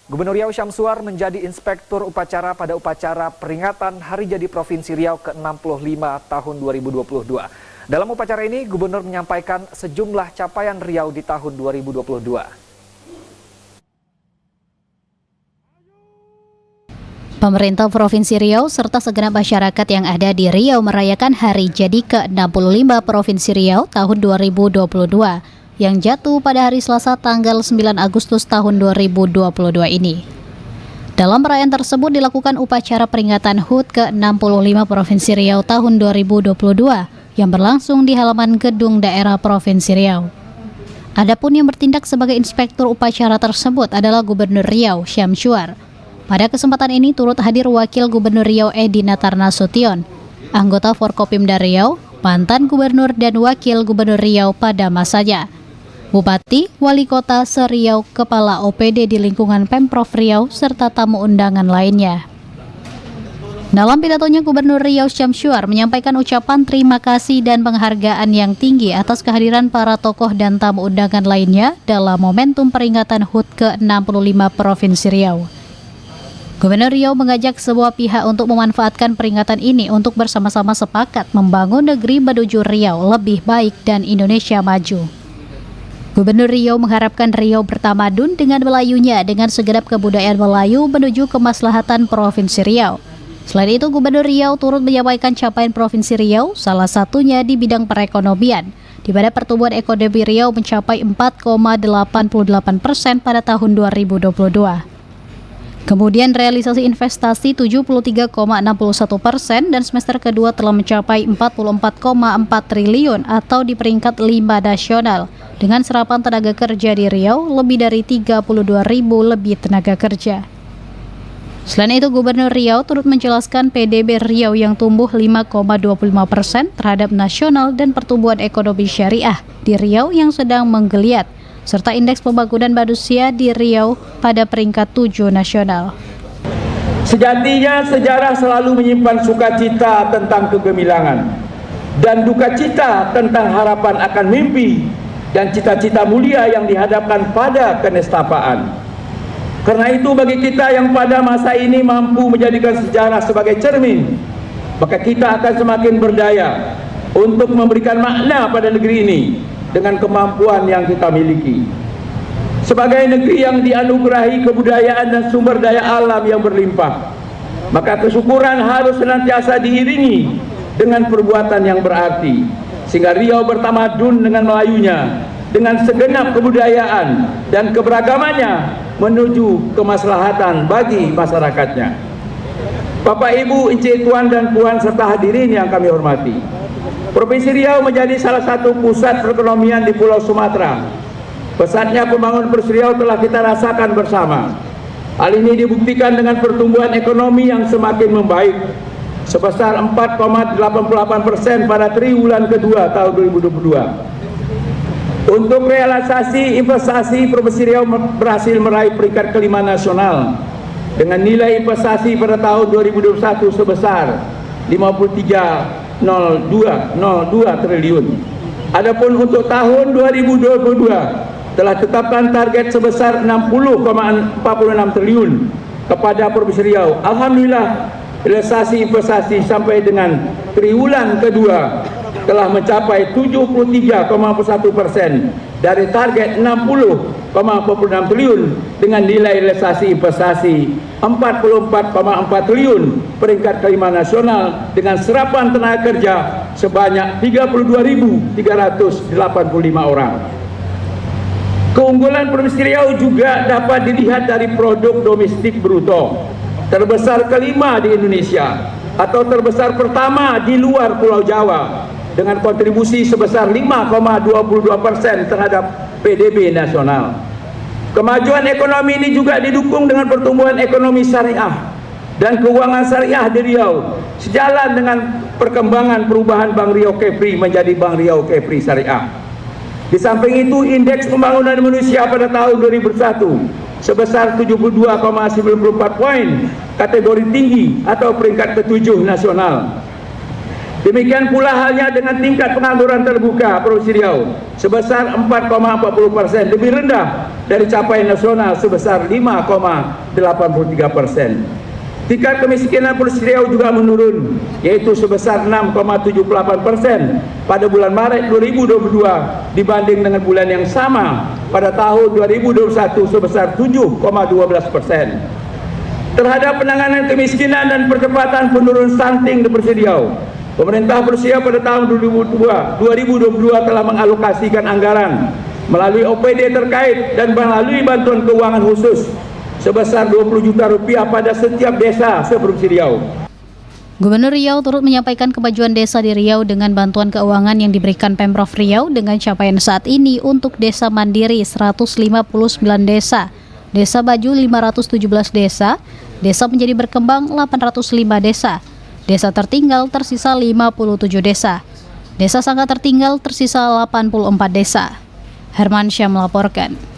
Gubernur Riau Syamsuar menjadi inspektur upacara pada upacara peringatan Hari Jadi Provinsi Riau ke-65 tahun 2022. Dalam upacara ini, Gubernur menyampaikan sejumlah capaian Riau di tahun 2022. Pemerintah Provinsi Riau serta segenap masyarakat yang ada di Riau merayakan Hari Jadi ke-65 Provinsi Riau tahun 2022 yang jatuh pada hari Selasa tanggal 9 Agustus tahun 2022 ini. Dalam perayaan tersebut dilakukan upacara peringatan HUT ke-65 Provinsi Riau tahun 2022 yang berlangsung di halaman gedung daerah Provinsi Riau. Adapun yang bertindak sebagai inspektur upacara tersebut adalah Gubernur Riau Syamsuar. Pada kesempatan ini turut hadir Wakil Gubernur Riau Edi Natarnasution, anggota Forkopimda Riau, mantan Gubernur dan Wakil Gubernur Riau pada masanya, Bupati, Wali Kota se-Riau, Kepala OPD di lingkungan Pemprov Riau, serta tamu undangan lainnya. Dalam pidatonya, Gubernur Riau Syamsuar menyampaikan ucapan terima kasih dan penghargaan yang tinggi atas kehadiran para tokoh dan tamu undangan lainnya dalam momentum peringatan HUT ke-65 Provinsi Riau. Gubernur Riau mengajak sebuah pihak untuk memanfaatkan peringatan ini untuk bersama-sama sepakat membangun negeri menuju Riau lebih baik dan Indonesia maju. Gubernur Riau mengharapkan Riau bertamadun dengan Melayunya dengan segenap kebudayaan Melayu menuju kemaslahatan Provinsi Riau. Selain itu, Gubernur Riau turut menyampaikan capaian Provinsi Riau, salah satunya di bidang perekonomian, di mana pertumbuhan ekonomi Riau mencapai 4,88% pada tahun 2022. Kemudian realisasi investasi 73,61% dan semester kedua telah mencapai 44,4 triliun atau di peringkat 5 nasional dengan serapan tenaga kerja di Riau lebih dari 32.000 lebih tenaga kerja. Selain itu, Gubernur Riau turut menjelaskan PDB Riau yang tumbuh 5,25% terhadap nasional dan pertumbuhan ekonomi syariah di Riau yang sedang menggeliat, serta indeks pembangunan manusia di Riau pada peringkat 7 nasional. Sejatinya sejarah selalu menyimpan sukacita tentang kegemilangan dan duka cita tentang harapan akan mimpi dan cita-cita mulia yang dihadapkan pada kenestapaan. Karena itu bagi kita yang pada masa ini mampu menjadikan sejarah sebagai cermin, maka kita akan semakin berdaya untuk memberikan makna pada negeri ini dengan kemampuan yang kita miliki. Sebagai negeri yang dianugerahi kebudayaan dan sumber daya alam yang berlimpah, maka kesyukuran harus senantiasa diiringi dengan perbuatan yang berarti, sehingga Riau bertamadun dengan Melayunya, dengan segenap kebudayaan dan keberagamannya menuju kemaslahatan bagi masyarakatnya. Bapak, Ibu, Encik, Tuan dan Puan serta hadirin yang kami hormati, Provinsi Riau menjadi salah satu pusat perekonomian di Pulau Sumatera. Pesatnya pembangunan Provinsi Riau telah kita rasakan bersama. Hal ini dibuktikan dengan pertumbuhan ekonomi yang semakin membaik sebesar 4,88% pada triwulan kedua tahun 2022. Untuk realisasi investasi, Provinsi Riau berhasil meraih peringkat kelima nasional dengan nilai investasi pada tahun 2021 sebesar 53,02 triliun. Adapun untuk tahun 2022 telah tetapkan target sebesar 60,46 triliun kepada Provinsi Riau. Alhamdulillah, realisasi investasi sampai dengan triwulan kedua telah mencapai 73,1% dari target 60,46 triliun dengan nilai realisasi investasi 44,4 triliun, peringkat kelima nasional dengan serapan tenaga kerja sebanyak 32.385 orang. Keunggulan Provinsi Riau juga dapat dilihat dari produk domestik bruto terbesar kelima di Indonesia atau terbesar pertama di luar Pulau Jawa dengan kontribusi sebesar 5,22% terhadap PDB nasional. Kemajuan ekonomi ini juga didukung dengan pertumbuhan ekonomi syariah dan keuangan syariah di Riau, sejalan dengan perkembangan perubahan Bank Riau Kepri menjadi Bank Riau Kepri Syariah. Di samping itu, indeks pembangunan manusia pada tahun 2001 sebesar 72,94 poin, kategori tinggi atau peringkat ke-7 nasional. Demikian pula halnya dengan tingkat pengangguran terbuka Provinsi Riau sebesar 4,40%, lebih rendah dari capaian nasional sebesar 5,83%. Tingkat kemiskinan Provinsi Riau juga menurun, yaitu sebesar 6,78% pada bulan Maret 2022 dibanding dengan bulan yang sama pada tahun 2021 sebesar 7,12%. Terhadap penanganan kemiskinan dan percepatan penurunan stunting di Provinsi Riau, pemerintah Provinsi Riau pada tahun 2022 telah mengalokasikan anggaran melalui OPD terkait dan melalui bantuan keuangan khusus sebesar Rp20 juta pada setiap desa se-Provinsi Riau. Gubernur Riau turut menyampaikan kemajuan desa di Riau dengan bantuan keuangan yang diberikan Pemprov Riau dengan capaian saat ini untuk desa mandiri 159 desa, desa baju 517 desa, desa menjadi berkembang 805 desa, desa tertinggal tersisa 57 desa, desa sangat tertinggal tersisa 84 desa. Hermansyah melaporkan.